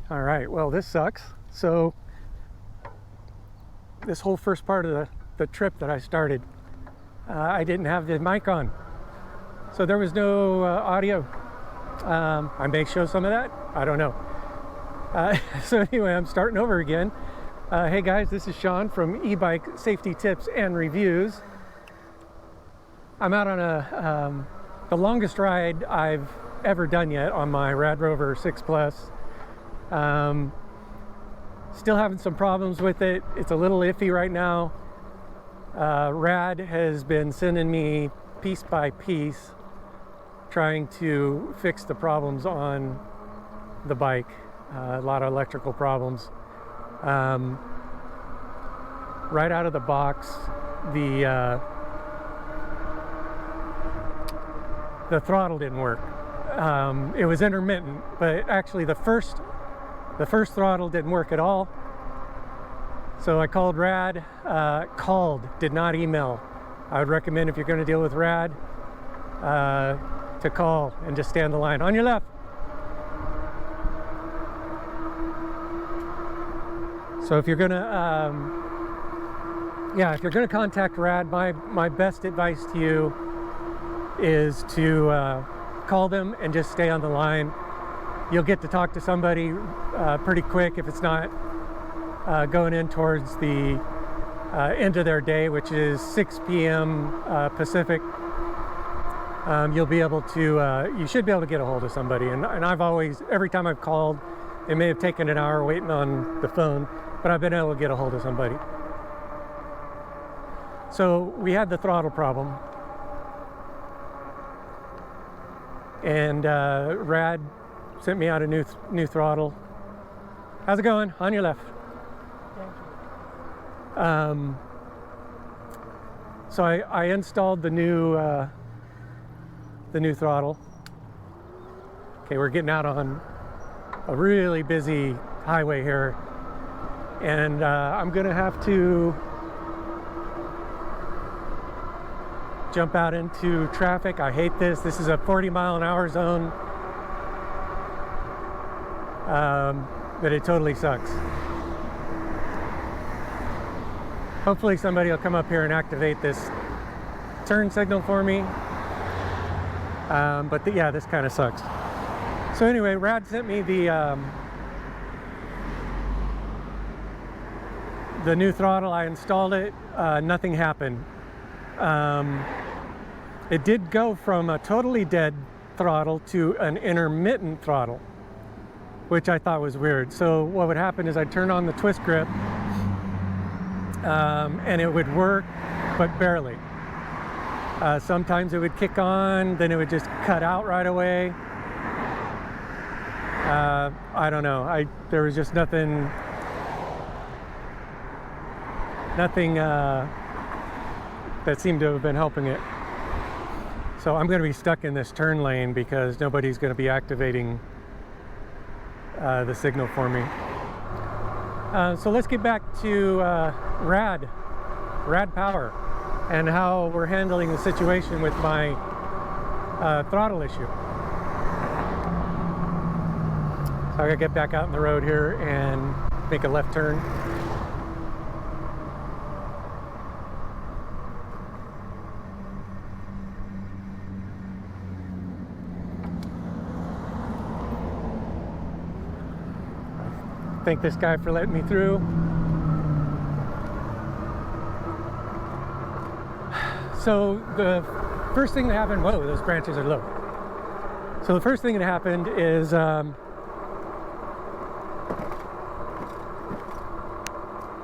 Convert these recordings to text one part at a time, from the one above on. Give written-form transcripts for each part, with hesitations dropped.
All right, well, this sucks. So this whole first part of the trip that I started, I didn't have the mic on. So there was no audio. I may show some of that. I don't know. So anyway, I'm starting over again. Hey guys, this is Sean from e-bike safety tips and reviews. I'm out on the longest ride I've ever done yet on my Rad Rover 6 Plus. Still having some problems with it. It's a little iffy right now. Rad has been sending me piece by piece trying to fix the problems on the bike. A lot of electrical problems. Right out of the box, the throttle didn't work. It was intermittent, but actually the first throttle didn't work at all. So I called Rad, did not email. I would recommend, if you're going to deal with Rad, to call and just stay on the line. On your left. So if you're gonna, if you're gonna contact Rad, my best advice to you is to call them and just stay on the line. You'll get to talk to somebody pretty quick if it's not going in towards the end of their day, which is 6 p.m. Pacific. You'll be able to, you should be able to get a hold of somebody. And I've always, every time I've called, it may have taken an hour waiting on the phone, but I've been able to get a hold of somebody. So we had the throttle problem. And Rad sent me out a new throttle. How's it going? On your left. Thank you. So I installed the new throttle. Okay, we're getting out on a really busy highway here, and I'm gonna have to jump out into traffic. I hate this. This is a 40-mile-an-hour zone. But it totally sucks. Hopefully somebody will come up here and activate this turn signal for me. Yeah, this kind of sucks. So anyway, Rad sent me the new throttle. I installed it. Nothing happened. It did go from a totally dead throttle to an intermittent throttle, which I thought was weird. So what would happen is I'd turn on the twist grip, and it would work, but barely. Sometimes it would kick on, then it would just cut out right away. I don't know. There was just nothing that seemed to have been helping it. So I'm going to be stuck in this turn lane because nobody's going to be activating the signal for me. So let's get back to Rad Power and how we're handling the situation with my throttle issue. So I gotta get back out on the road here and make a left turn. Thank this guy for letting me through. So the first thing that happened, whoa, those branches are low. So the first thing that happened is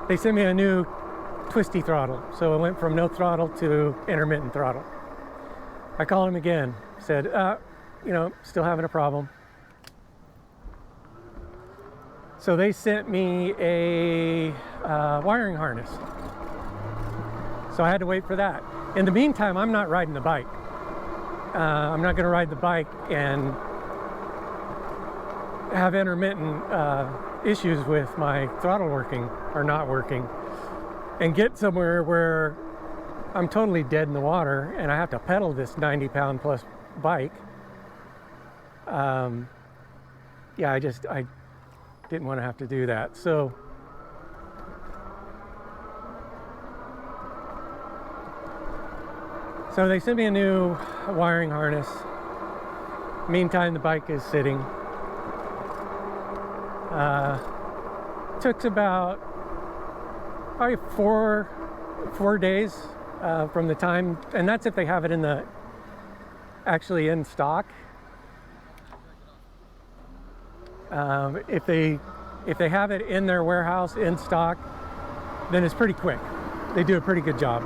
they sent me a new twisty throttle. So it went from no throttle to intermittent throttle. I called him again, said, still having a problem. So they sent me a wiring harness. So I had to wait for that. In the meantime, I'm not riding the bike. I'm not going to ride the bike and have intermittent issues with my throttle working or not working, and get somewhere where I'm totally dead in the water and I have to pedal this 90-pound plus bike. Yeah, I didn't want to have to do that. So they sent me a new wiring harness. Meantime, the bike is sitting. Took about probably four days from the time, and that's if they have it actually in stock. If they have it in their warehouse in stock, then it's pretty quick. They do a pretty good job.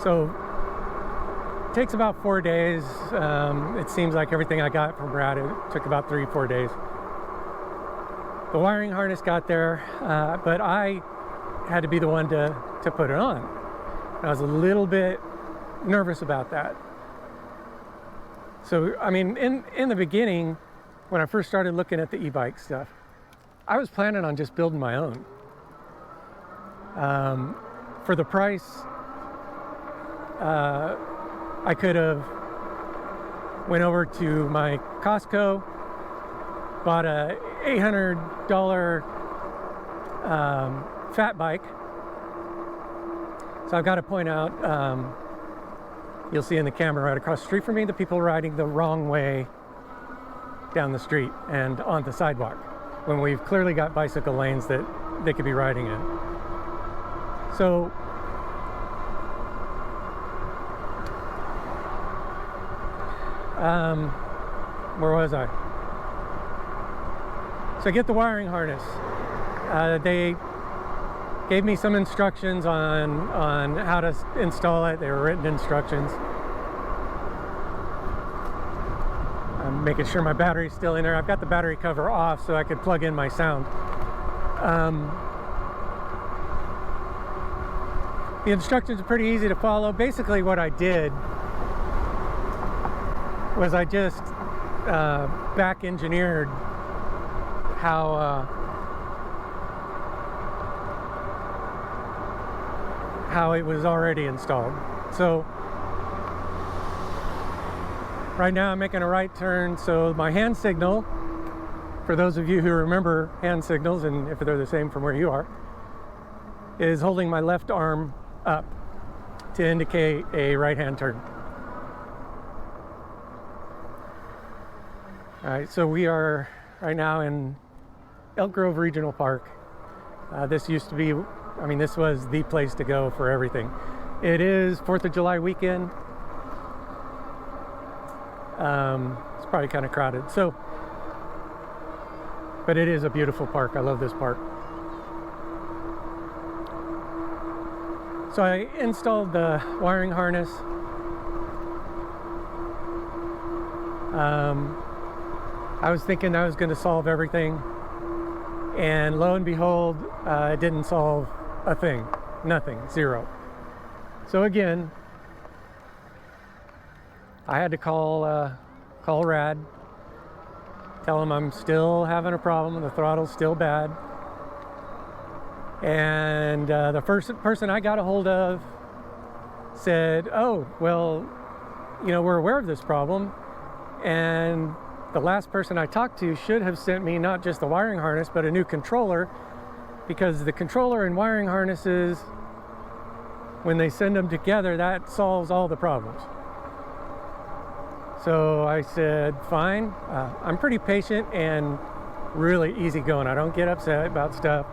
So it takes about 4 days. It seems like everything I got from Rad, it took about 3-4 days. The wiring harness got there, but I had to be the one to put it on. I was a little bit nervous about that. So, I mean, in the beginning, when I first started looking at the e-bike stuff, I was planning on just building my own. For the price, I could have went over to my Costco, bought a $800 fat bike. So I've got to point out, you'll see in the camera right across the street from me, the people riding the wrong way down the street and on the sidewalk, when we've clearly got bicycle lanes that they could be riding in. So where was I? So I get the wiring harness. They gave me some instructions on how to install it. They were written instructions. I'm making sure my battery's still in there. I've got the battery cover off so I could plug in my sound. The instructions are pretty easy to follow. Basically what I did was I just back engineered how it was already installed. So right now I'm making a right turn, so my hand signal, for those of you who remember hand signals, and if they're the same from where you are, is holding my left arm up to indicate a right-hand turn. All right, so we are right now in Elk Grove Regional Park. This used to be, I mean, this was the place to go for everything. It is 4th of July weekend. It's probably kind of crowded. So, but it is a beautiful park. I love this park. So I installed the wiring harness. I was thinking that was going to solve everything, and lo and behold, it didn't solve a thing. Nothing. Zero. So again, I had to call Rad, tell them I'm still having a problem, the throttle's still bad. And the first person I got a hold of said, oh, well, you know, we're aware of this problem, and the last person I talked to should have sent me not just the wiring harness, but a new controller, because the controller and wiring harnesses, when they send them together, that solves all the problems. So I said, fine. I'm pretty patient and really easygoing. I don't get upset about stuff.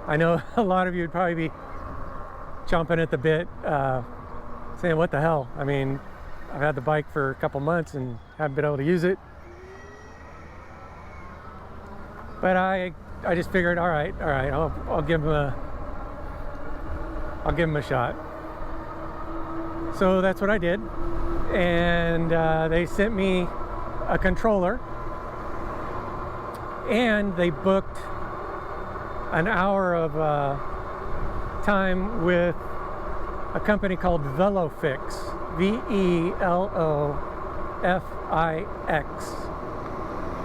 I know a lot of you would probably be chomping at the bit, saying, what the hell? I mean, I've had the bike for a couple months and haven't been able to use it. But I just figured, all right, I'll give him a shot. So that's what I did, and they sent me a controller, and they booked an hour of time with a company called Velofix, V-E-L-O-F-I-X.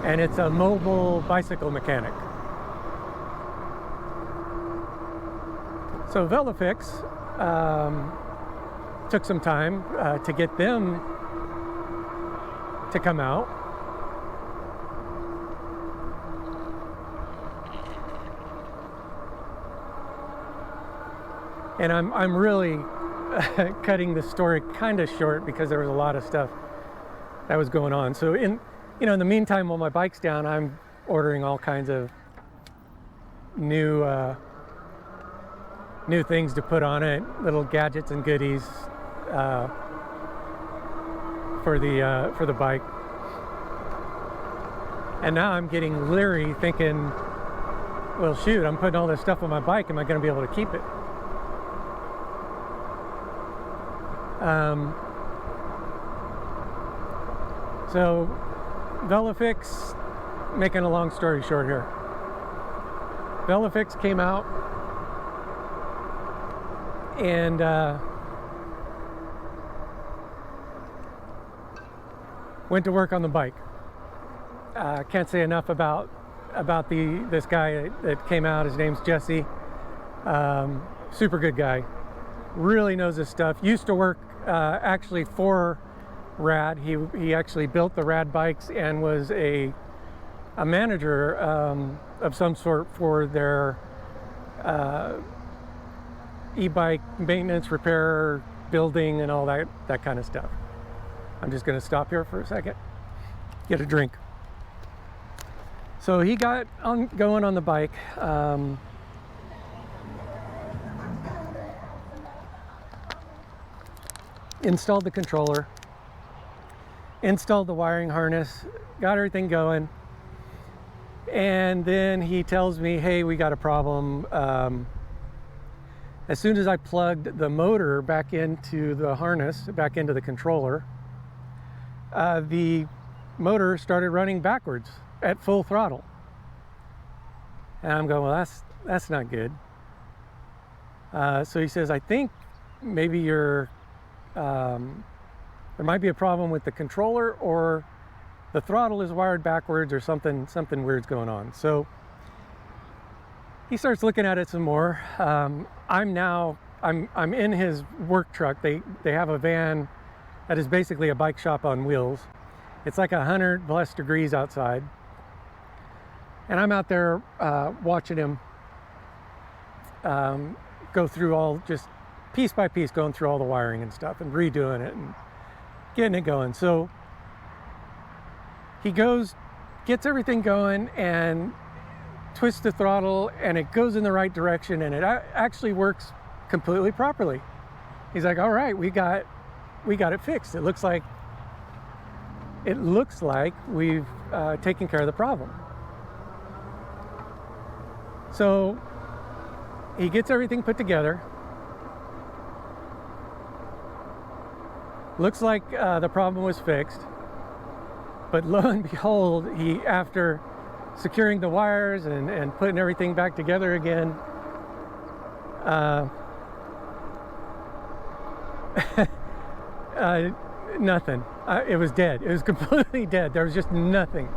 And it's a mobile bicycle mechanic. So Velofix took some time to get them to come out. And I'm really cutting the story kind of short because there was a lot of stuff that was going on. So in the meantime, while my bike's down, I'm ordering all kinds of new things to put on it, little gadgets and goodies for the bike. And now I'm getting leery, thinking, well, shoot, I'm putting all this stuff on my bike. Am I going to be able to keep it? So Velofix, making a long story short here, Velofix came out and went to work on the bike. Can't say enough about this guy that came out. His name's Jesse. Super good guy. Really knows his stuff. Used to work actually for Rad. He actually built the Rad bikes and was a manager of some sort for their e-bike maintenance, repair, building, and all that kind of stuff. I'm just going to stop here for a second, get a drink. So he got going on the bike. Installed the controller, installed the wiring harness, got everything going, and then he tells me, hey, we got a problem. As soon as I plugged the motor back into the harness, back into the controller, the motor started running backwards at full throttle. And I'm going, well, that's not good. So he says, I think maybe there might be a problem with the controller, or the throttle is wired backwards, or something weird's going on. So he starts looking at it some more. I'm in his work truck. They have a van that is basically a bike shop on wheels. It's like 100+ degrees outside. And I'm out there watching him go through all, just piece by piece, going through all the wiring and stuff and redoing it and getting it going. So he gets everything going and twists the throttle, and it goes in the right direction, and it actually works completely properly. He's like, all right, we got it fixed. It looks like we've taken care of the problem. So he gets everything put together. Looks like the problem was fixed, but lo and behold, after securing the wires and putting everything back together again, nothing. It was dead. It was completely dead. There was just nothing.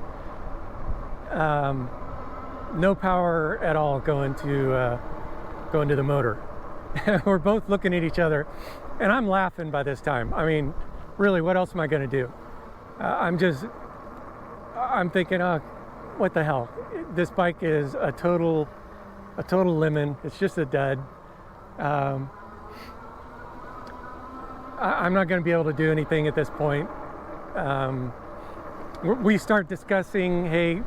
No power at all going to the motor. We're both looking at each other, and I'm laughing by this time. I mean, really, what else am I going to do? I'm thinking, oh, what the hell? This bike is a total lemon. It's just a dud. I'm not going to be able to do anything at this point. We start discussing, hey,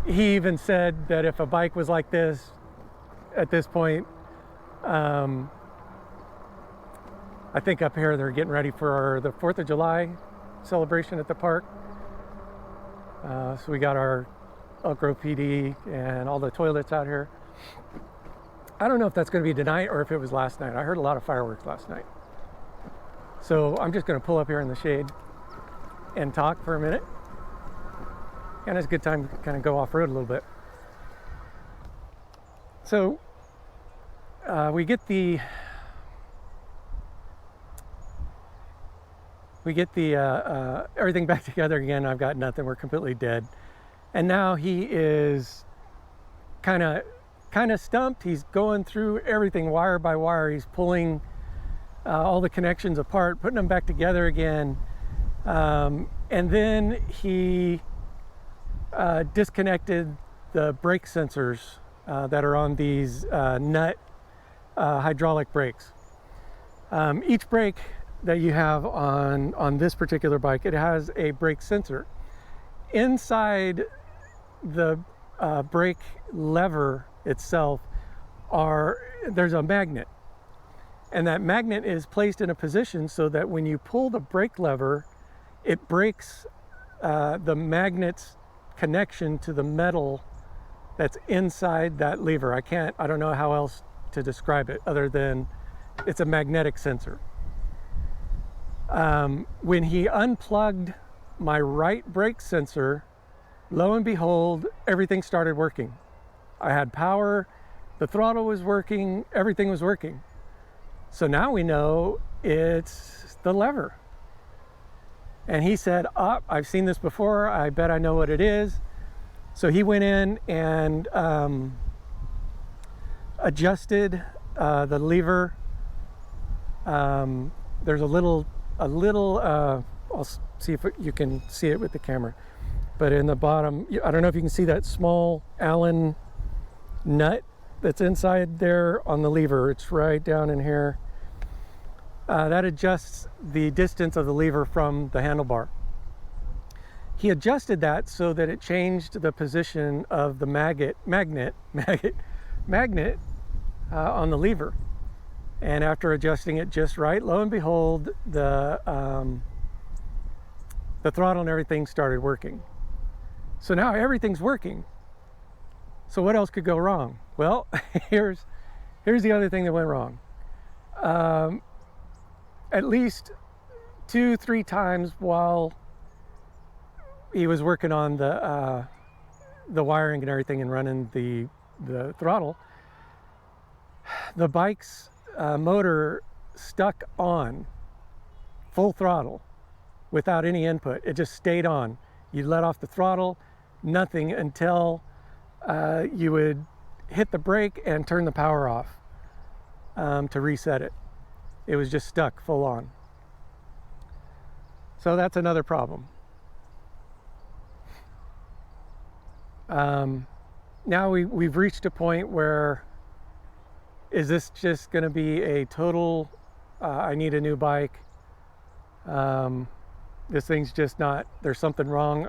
he even said that if a bike was like this at this point, I think up here they're getting ready for the 4th of July celebration at the park. So we got our Elk Grove PD and all the toilets out here. I don't know if that's going to be tonight or if it was last night. I heard a lot of fireworks last night. So I'm just going to pull up here in the shade and talk for a minute. And it's a good time to kind of go off-road a little bit. So we get the everything back together again. I've got nothing. We're completely dead. And now he is kind of stumped. He's going through everything wire by wire. He's pulling all the connections apart, putting them back together again. And then he disconnected the brake sensors that are on these nut hydraulic brakes. Each brake that you have on this particular bike, it has a brake sensor. Inside the brake lever itself there's a magnet, and that magnet is placed in a position so that when you pull the brake lever, it breaks the magnet's connection to the metal that's inside that lever. I don't know how else to describe it other than it's a magnetic sensor. When he unplugged my right brake sensor, lo and behold, everything started working. I had power, the throttle was working, everything was working. So now we know it's the lever. And he said, I've seen this before, I bet I know what it is. So he went in and adjusted the lever. There's a little, I'll see if you can see it with the camera, but in the bottom, I don't know if you can see that small Allen nut that's inside there on the lever. It's right down in here. That adjusts the distance of the lever from the handlebar. He adjusted that so that it changed the position of the magnet on the lever. And after adjusting it just right, lo and behold, the throttle and everything started working. So now everything's working. So what else could go wrong? Well, here's the other thing that went wrong. At least 2-3 times while he was working on the wiring and everything and running the throttle, the bike's motor stuck on full throttle without any input. It just stayed on. You let off the throttle, nothing until you would hit the brake and turn the power off to reset it. It was just stuck full on. So that's another problem. Now we've reached a point where, is this just going to be a total, I need a new bike, this thing's just not, there's something wrong.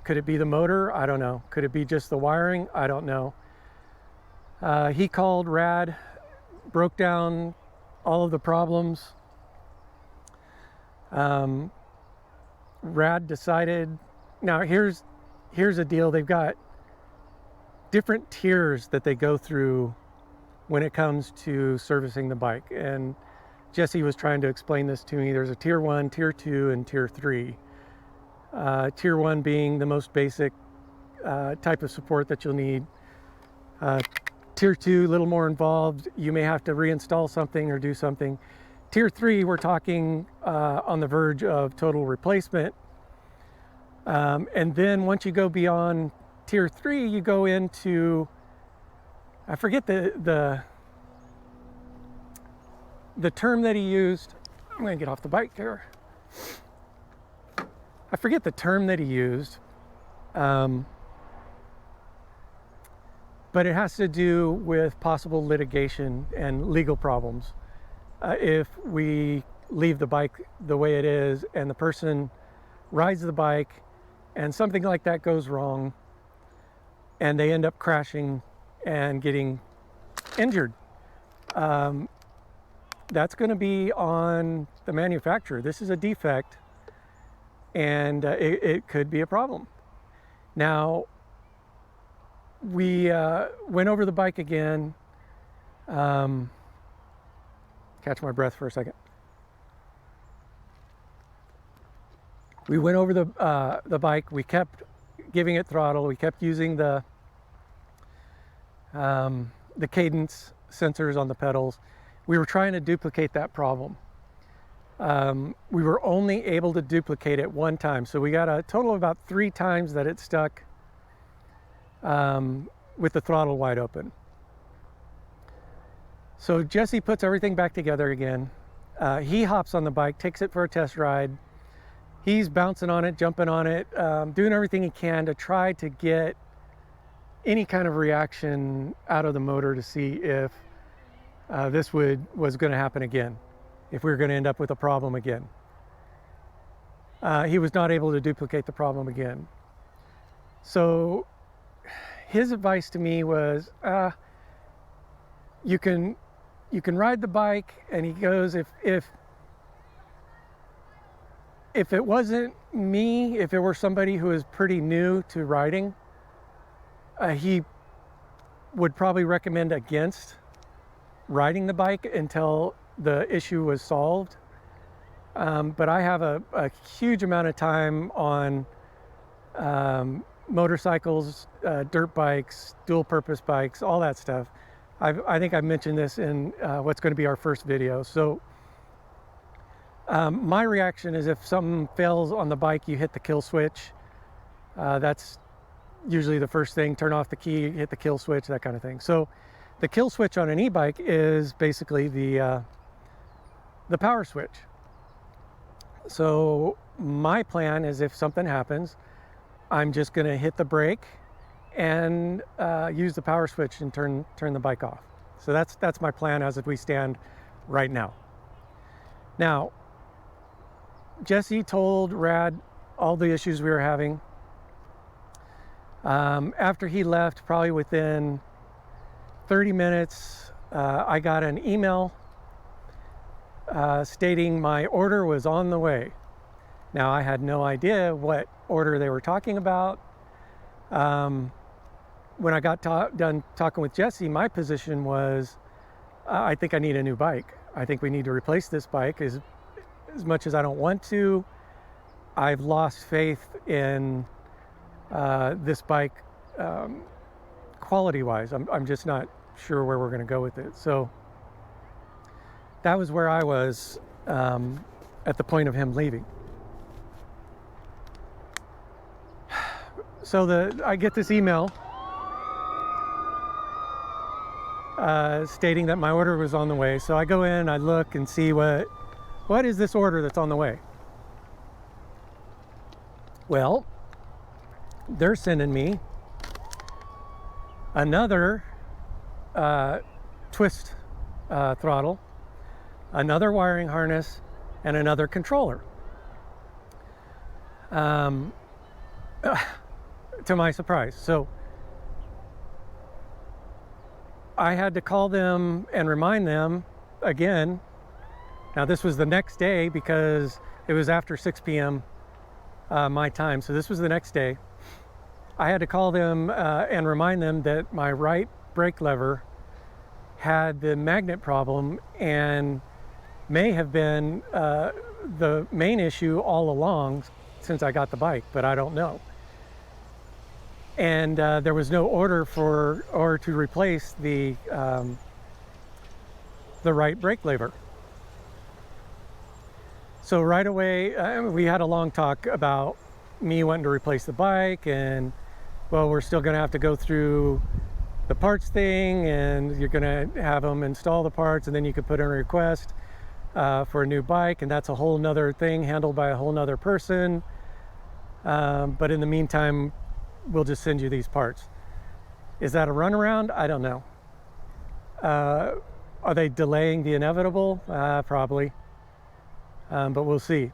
Could it be the motor? I don't know. Could it be just the wiring? I don't know. He called Rad, broke down all of the problems. Rad decided, now here's a deal. They've got different tiers that they go through when it comes to servicing the bike. And Jesse was trying to explain this to me. There's a tier 1, tier 2, and tier 3. Tier 1 being the most basic type of support that you'll need. Tier 2, a little more involved. You may have to reinstall something or do something. Tier 3, we're talking on the verge of total replacement. And then once you go beyond tier 3, you go into, I forget the term that he used. I'm going to get off the bike here. I forget the term that he used, but it has to do with possible litigation and legal problems. If we leave the bike the way it is and the person rides the bike and something like that goes wrong and they end up crashing and getting injured, that's going to be on the manufacturer. This is a defect, and it could be a problem. Now, we went over the bike again. Catch my breath for a second. We went over the bike. We kept giving it throttle. We kept using the cadence sensors on the pedals. We were trying to duplicate that problem. We were only able to duplicate it one time. So we got a total of about 3 times that it stuck with the throttle wide open. So Jesse puts everything back together again. He hops on the bike, takes it for a test ride. He's bouncing on it, jumping on it, doing everything he can to try to get any kind of reaction out of the motor to see if this was going to happen again, if we were going to end up with a problem again. He was not able to duplicate the problem again. So his advice to me was, you can ride the bike, and he goes, if it wasn't me, if it were somebody who is pretty new to riding, he would probably recommend against riding the bike until the issue was solved. But I have a huge amount of time on motorcycles, dirt bikes, dual purpose bikes, all that stuff. I think I mentioned this in what's going to be our first video. So my reaction is, if something fails on the bike, you hit the kill switch. That's usually the first thing. Turn off the key, hit the kill switch, that kind of thing. So the kill switch on an e-bike is basically the power switch. So my plan is, if something happens, I'm just going to hit the brake and use the power switch and turn the bike off. So that's my plan as we stand right now. Now, Jesse told Rad all the issues we were having. After he left, probably within 30 minutes, I got an email stating my order was on the way. Now, I had no idea what order they were talking about. When I got done talking with Jesse, my position was, I think I need a new bike. I think we need to replace this bike. As much as I don't want to, I've lost faith in this bike quality-wise. I'm just not sure where we're going to go with it. So that was where I was at the point of him leaving. So I get this email stating that my order was on the way. So I go in, I look and see what is this order that's on the way. Well, they're sending me another twist throttle, another wiring harness, and another controller. To my surprise. So I had to call them and remind them again. Now, this was the next day because it was after 6 p.m. My time. So this was the next day. I had to call them and remind them that my right brake lever had the magnet problem and may have been the main issue all along since I got the bike, but I don't know. And there was no order to replace the right brake lever. So right away, we had a long talk about me wanting to replace the bike, and well, we're still going to have to go through the parts thing, and you're going to have them install the parts, and then you could put in a request for a new bike, and that's a whole nother thing handled by a whole nother person. But in the meantime, we'll just send you these parts. Is that a runaround? I don't know. Are they delaying the inevitable? Probably. But we'll see.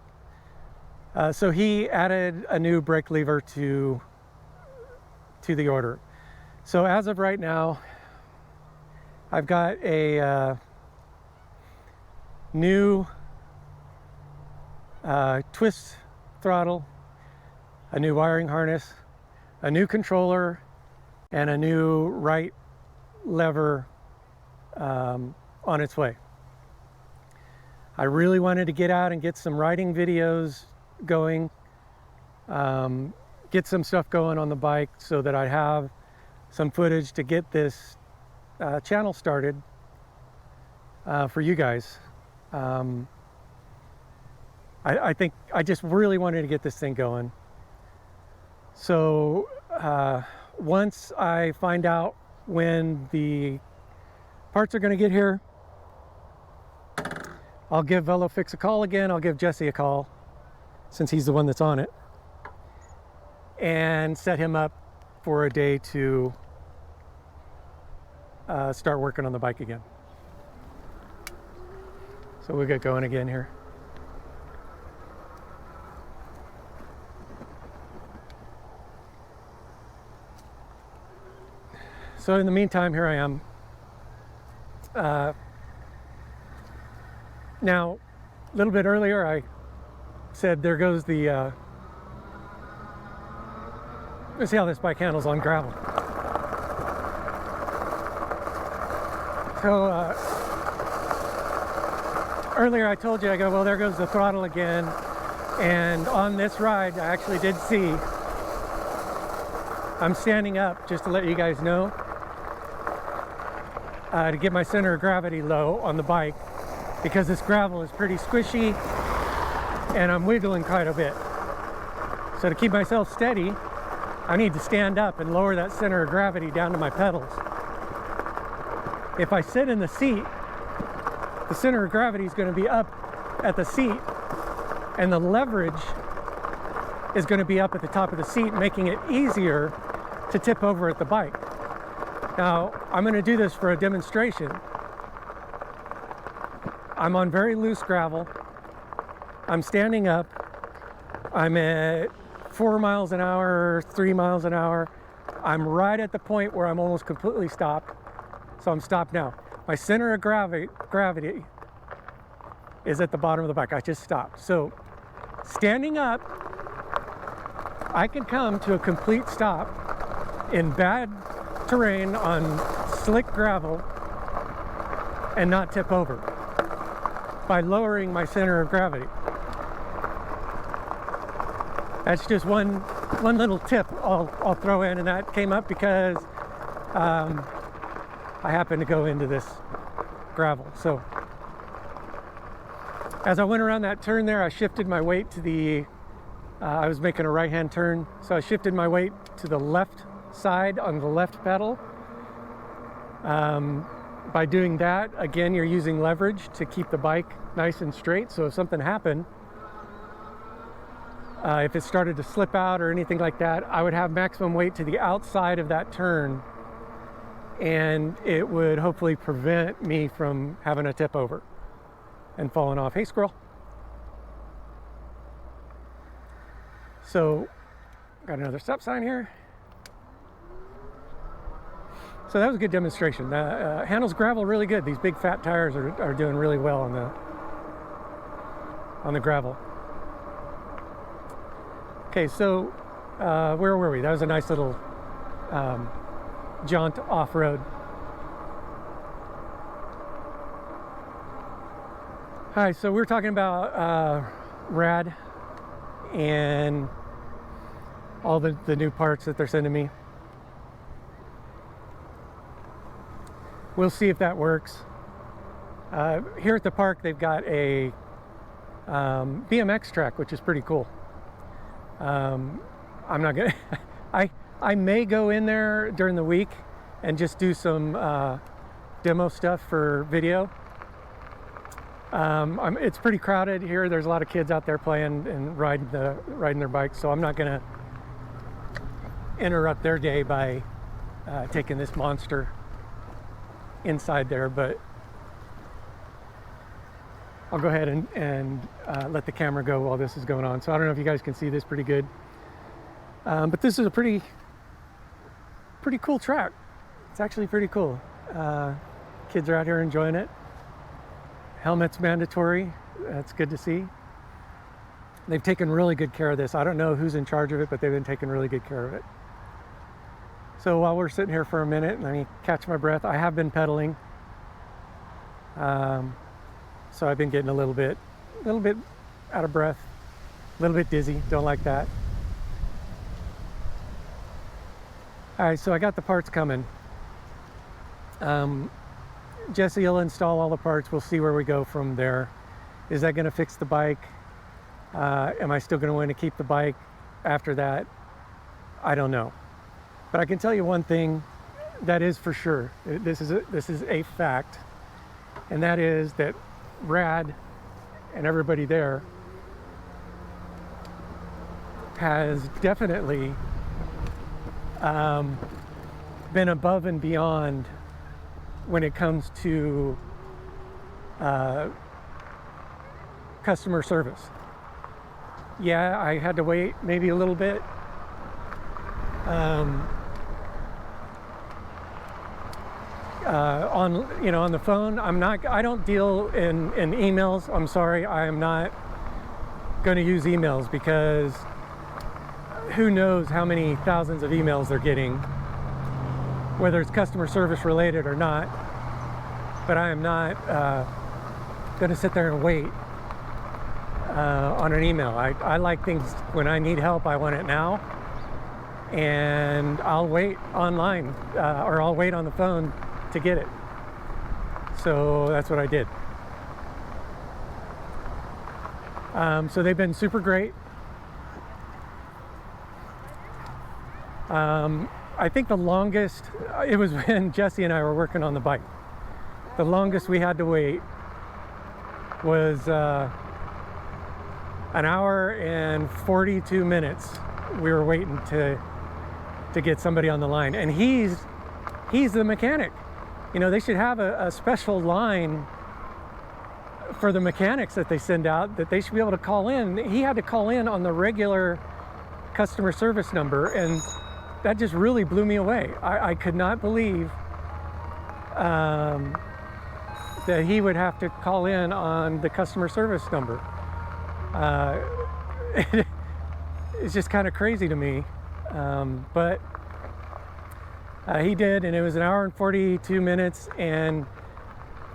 So he added a new brake lever to the order. So as of right now, I've got a new twist throttle, a new wiring harness, a new controller, and a new right lever on its way. I really wanted to get out and get some riding videos going, get some stuff going on the bike so that I have some footage to get this channel started for you guys. I think I just really wanted to get this thing going. So once I find out when the parts are going to get here, I'll give Velofix a call again. I'll give Jesse a call, since he's the one that's on it, and set him up for a day to start working on the bike again. So we'll get going again here. So in the meantime, here I am. Now, a little bit earlier, I said there goes the, let's see how this bike handles on gravel. So earlier I told you, I go, well, there goes the throttle again. And on this ride, I actually did see, I'm standing up just to let you guys know, to get my center of gravity low on the bike, because this gravel is pretty squishy and I'm wiggling quite a bit. So to keep myself steady, I need to stand up and lower that center of gravity down to my pedals. If I sit in the seat, the center of gravity is going to be up at the seat and the leverage is going to be up at the top of the seat, making it easier to tip over at the bike. Now, I'm going to do this for a demonstration. I'm on very loose gravel. I'm standing up. I'm at 4 miles an hour, 3 miles an hour. I'm right at the point where I'm almost completely stopped. So I'm stopped now. My center of gravity is at the bottom of the bike. I just stopped. So standing up, I can come to a complete stop in bad terrain on slick gravel and not tip over by lowering my center of gravity. That's just one little tip I'll throw in, and that came up because I happened to go into this gravel. So as I went around that turn there, I shifted my weight to the I was making a right-hand turn, so I shifted my weight to the left side on the left pedal. By doing that, again, you're using leverage to keep the bike nice and straight. So if something happened, if it started to slip out or anything like that, I would have maximum weight to the outside of that turn, and it would hopefully prevent me from having a tip over and falling off. Hey, squirrel. So got another stop sign here. So that was a good demonstration. Handles gravel really good. These big fat tires are doing really well on the gravel. Okay, so where were we? That was a nice little jaunt off-road. Hi, so we're talking about Rad and all the new parts that they're sending me. We'll see if that works. Here at the park, they've got a BMX track, which is pretty cool. I'm not gonna, I may go in there during the week and just do some demo stuff for video. It's pretty crowded here. There's a lot of kids out there playing and riding their bikes, so I'm not gonna interrupt their day by taking this monster inside there, but I'll go ahead and let the camera go while this is going on. So I don't know if you guys can see this pretty good, but this is a pretty cool track. It's actually pretty cool. Kids are out here enjoying it. Helmet's mandatory. That's good to see. They've taken really good care of this. I don't know who's in charge of it, but they've been taking really good care of it. So while we're sitting here for a minute, let me catch my breath. I have been pedaling. So I've been getting a little bit out of breath, a little bit dizzy. Don't like that. All right, so I got the parts coming. Jesse will install all the parts. We'll see where we go from there. Is that going to fix the bike? Am I still going to want to keep the bike after that? I don't know. But I can tell you one thing that is for sure. This is a fact, and that is that Rad and everybody there has definitely been above and beyond when it comes to customer service. Yeah, I had to wait maybe a little bit. On the phone, I don't deal in emails. I'm sorry, I am not going to use emails, because who knows how many thousands of emails they're getting, whether it's customer service related or not. But I am not going to sit there and wait on an email. I like things, when I need help, I want it now, and I'll wait online, or I'll wait on the phone to get it. So that's what I did. So they've been super great. I think the longest, it was when Jesse and I were working on the bike. The longest we had to wait was an hour and 42 minutes. We were waiting to get somebody on the line, and he's the mechanic. You know, they should have a special line for the mechanics that they send out, that they should be able to call in. He had to call in on the regular customer service number, and that just really blew me away. I could not believe that he would have to call in on the customer service number. It's just kind of crazy to me, but he did, and it was an hour and 42 minutes and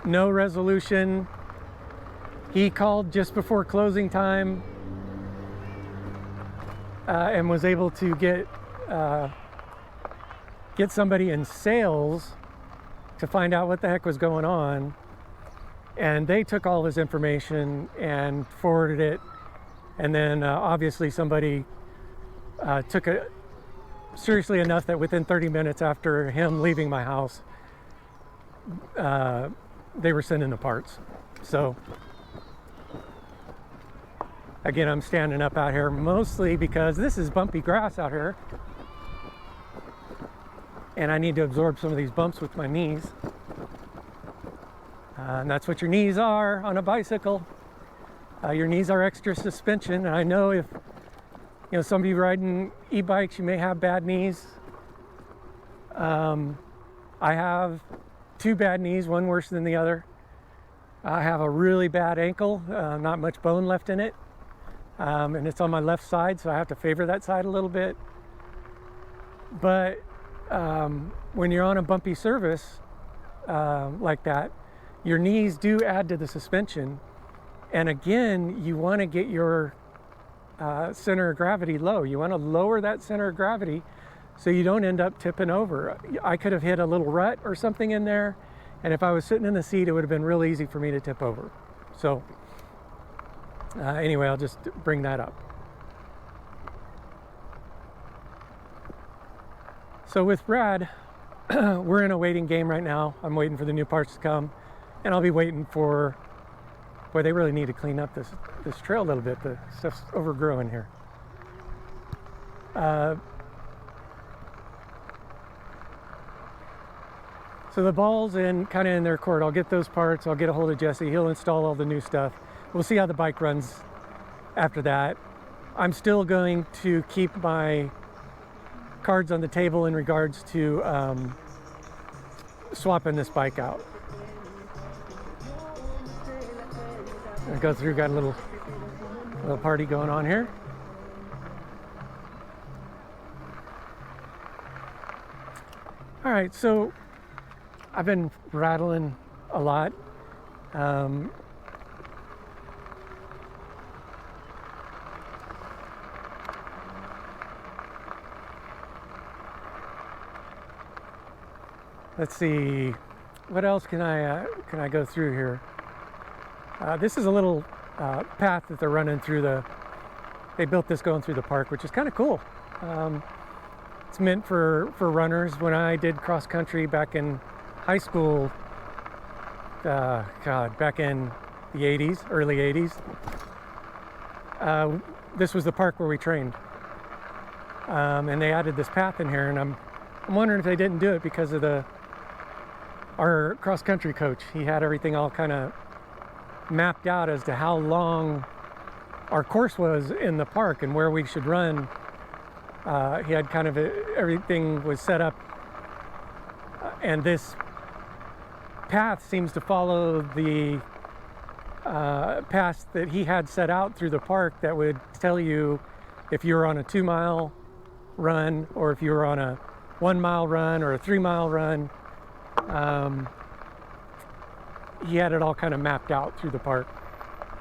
no resolution. He called just before closing time and was able to get somebody in sales to find out what the heck was going on, and they took all his information and forwarded it, and then obviously somebody took it seriously enough that within 30 minutes after him leaving my house, they were sending the parts. So again, I'm standing up out here mostly because this is bumpy grass out here, and I need to absorb some of these bumps with my knees. And that's what your knees are on a bicycle. Your knees are extra suspension. And I know if some of you riding e-bikes, you may have bad knees. I have two bad knees, one worse than the other. I have a really bad ankle, not much bone left in it. And it's on my left side, so I have to favor that side a little bit. But when you're on a bumpy surface like that, your knees do add to the suspension. And again, you want to get your center of gravity low. You want to lower that center of gravity so you don't end up tipping over. I could have hit a little rut or something in there, and if I was sitting in the seat, it would have been real easy for me to tip over. So anyway, I'll just bring that up. So with Rad, we're in a waiting game right now. I'm waiting for the new parts to come, and I'll be waiting for, boy, they really need to clean up this trail a little bit. The stuff's overgrowing here. So the ball's kind of in their court. I'll get those parts. I'll get a hold of Jesse. He'll install all the new stuff. We'll see how the bike runs after that. I'm still going to keep my cards on the table in regards to swapping this bike out. I go through, got a little party going on here. All right, so I've been rattling a lot. Let's see, what else can I go through here? This is a little path that they're running through they built this going through the park, which is kind of cool. It's meant for runners. When I did cross country back in high school, back in the 80s, early 80s, this was the park where we trained. And they added this path in here, and I'm wondering if they didn't do it because of our cross country coach. He had everything all kind of mapped out as to how long our course was in the park and where we should run. He had kind of everything was set up, and this path seems to follow the path that he had set out through the park that would tell you if you were on a 2-mile run or if you were on a 1-mile run or a 3-mile run. He had it all kind of mapped out through the park,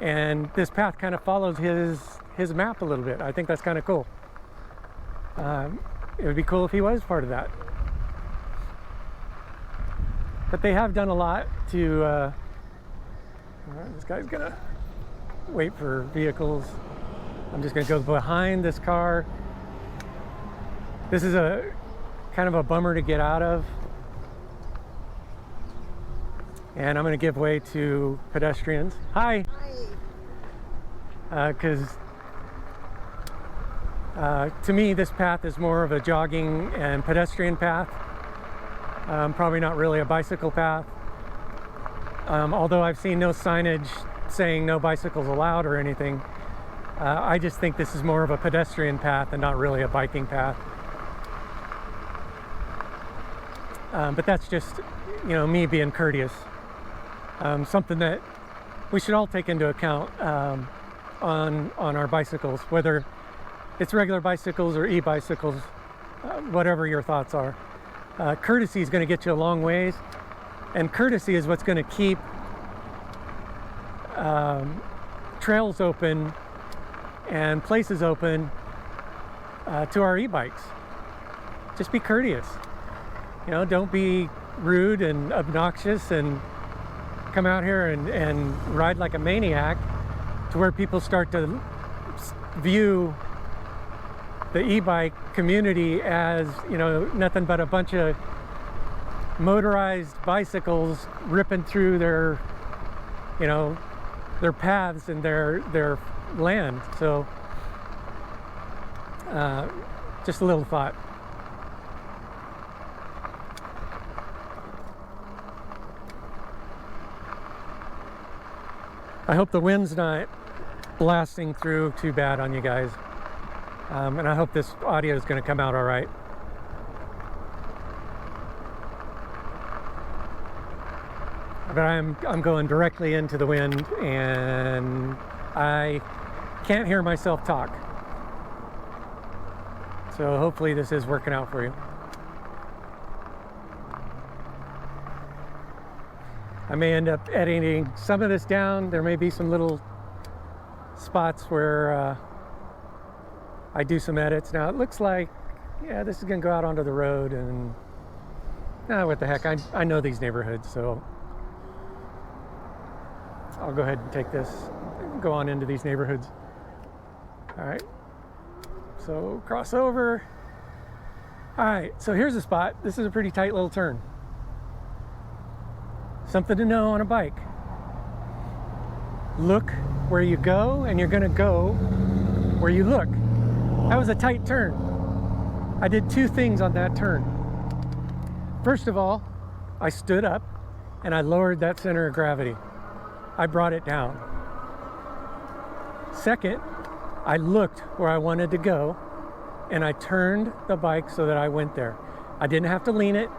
and this path kind of follows his map a little bit. I think that's kind of cool. It would be cool if he was part of that. But they have done a lot to this guy's gonna wait for vehicles. I'm just gonna go behind this car. This is a kind of a bummer to get out of, and I'm gonna give way to pedestrians. Hi. Because to me, this path is more of a jogging and pedestrian path. Probably not really a bicycle path. Although I've seen no signage saying no bicycles allowed or anything. I just think this is more of a pedestrian path and not really a biking path. But that's just, you know, me being courteous. Something that we should all take into account on our bicycles, whether it's regular bicycles or e-bicycles, whatever your thoughts are. Courtesy is going to get you a long ways, and courtesy is what's going to keep trails open and places open to our e-bikes. Just be courteous. You know, don't be rude and obnoxious and come out here and ride like a maniac to where people start to view the e-bike community as, you know, nothing but a bunch of motorized bicycles ripping through their, you know, their paths and their land. So just a little thought. I hope the wind's not blasting through too bad on you guys. And I hope this audio is going to come out all right. But I'm going directly into the wind, and I can't hear myself talk. So hopefully this is working out for you. I may end up editing some of this down. There may be some little spots where I do some edits. Now it looks like, yeah, this is gonna go out onto the road, and what the heck, I know these neighborhoods, so I'll go ahead and take this, go on into these neighborhoods. All right, so cross over. All right, so here's a spot. This is a pretty tight little turn. Something to know on a bike. Look where you go, and you're gonna go where you look. That was a tight turn. I did two things on that turn. First of all, I stood up and I lowered that center of gravity. I brought it down. Second, I looked where I wanted to go and I turned the bike so that I went there. I didn't have to lean it.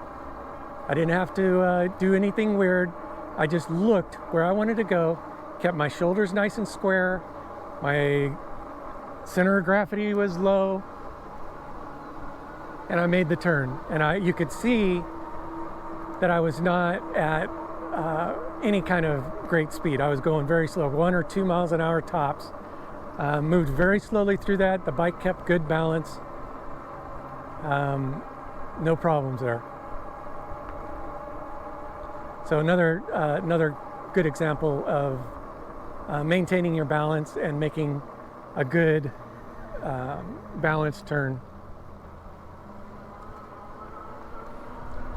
I didn't have to do anything weird. I just looked where I wanted to go, kept my shoulders nice and square, my center of gravity was low, and I made the turn. And you could see that I was not at any kind of great speed. I was going very slow, 1 or 2 miles an hour tops. Moved very slowly through that. The bike kept good balance. No problems there. So another good example of maintaining your balance and making a good balanced turn.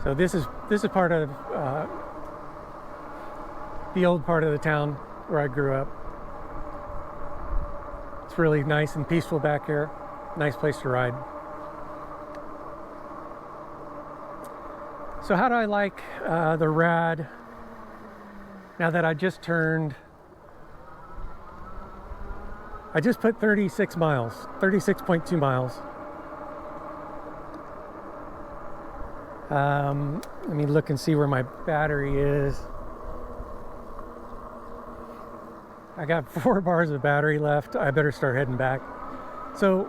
So this is part of the old part of the town where I grew up. It's really nice and peaceful back here. Nice place to ride. So how do I like the Rad now that I just turned I just put 36 miles, 36.2 miles. Let me look and see where my battery is. I got 4 bars of battery left. I better start heading back. So,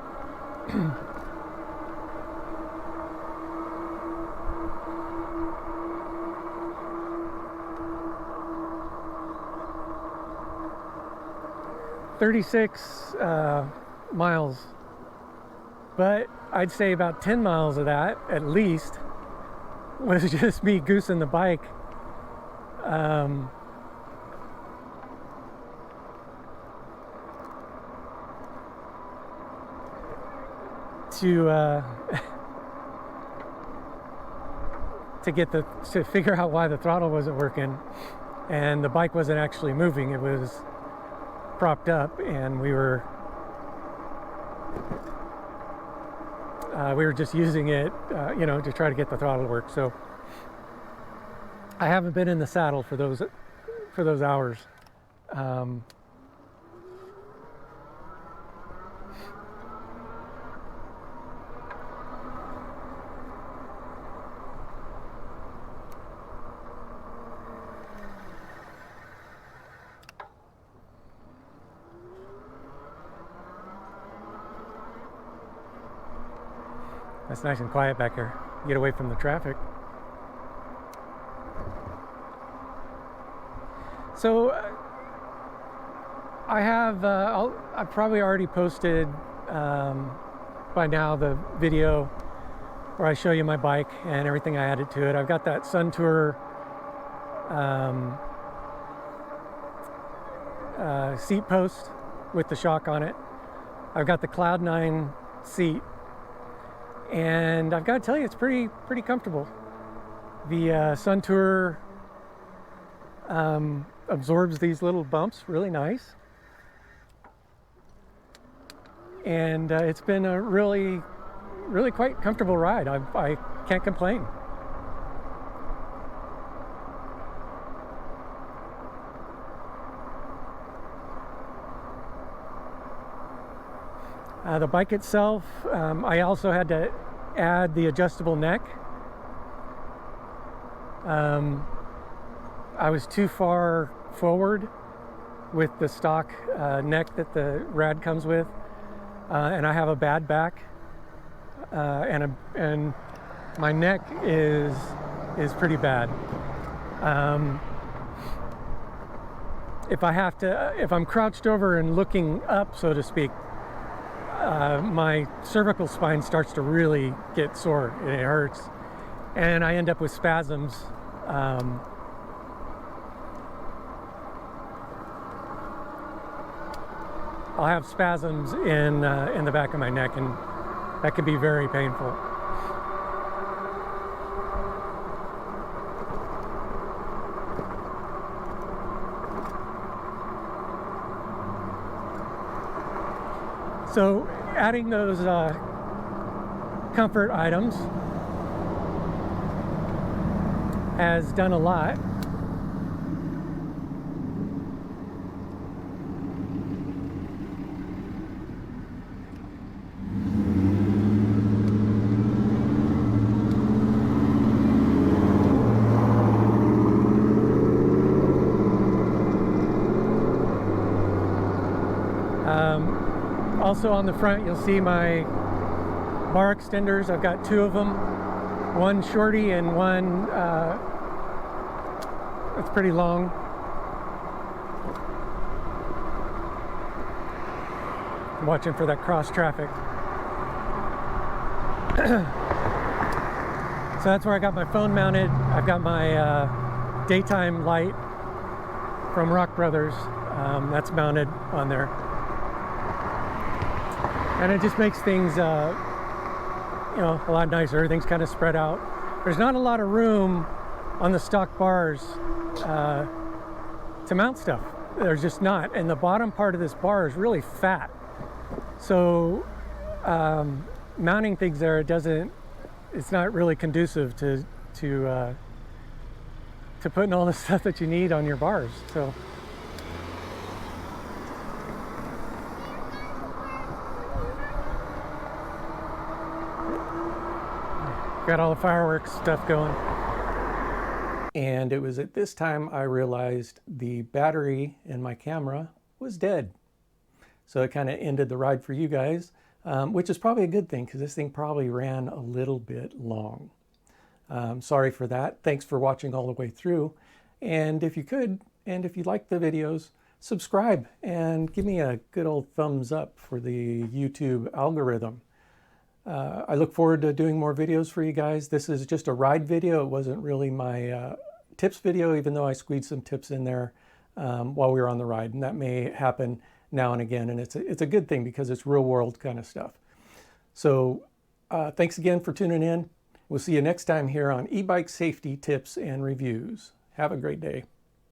"36 miles, but I'd say about 10 miles of that at least was just me goosing the bike. To figure out why the throttle wasn't working, and the bike wasn't actually moving. It was propped up, and we were just using it, you know, to try to get the throttle to work. So I haven't been in the saddle for those hours. It's nice and quiet back here. Get away from the traffic. So I've probably already posted by now the video where I show you my bike and everything I added to it. I've got that Sun Tour seat post with the shock on it. I've got the Cloud 9 seat. And I've got to tell you, it's pretty comfortable. The Sun Tour absorbs these little bumps really nice. And it's been a really quite comfortable ride. I can't complain. The bike itself, I also had to add the adjustable neck. I was too far forward with the stock neck that the Rad comes with, and I have a bad back, and my neck is pretty bad. If I'm crouched over and looking up, so to speak, my cervical spine starts to really get sore and it hurts, and I end up with spasms. I'll have spasms in the back of my neck, and that can be very painful. So adding those comfort items has done a lot. Also on the front, you'll see my bar extenders. I've got 2 of them, one shorty and one that's pretty long. I'm watching for that cross traffic. So that's where I got my phone mounted. I've got my daytime light from Rock Brothers. That's mounted on there. And it just makes things, you know, a lot nicer. Everything's kind of spread out. There's not a lot of room on the stock bars to mount stuff. There's just not. And the bottom part of this bar is really fat. So mounting things there, it's not really conducive to putting all the stuff that you need on your bars. So Got all the fireworks stuff going. And it was at this time I realized the battery in my camera was dead. So it kind of ended the ride for you guys, which is probably a good thing because this thing probably ran a little bit long. Sorry for that. Thanks for watching all the way through. And if you could, and if you like the videos, subscribe and give me a good old thumbs up for the YouTube algorithm. I look forward to doing more videos for you guys. This is just a ride video. It wasn't really my tips video, even though I squeezed some tips in there while we were on the ride. And that may happen now and again. And it's a good thing because it's real world kind of stuff. So thanks again for tuning in. We'll see you next time here on e-bike safety tips and reviews. Have a great day.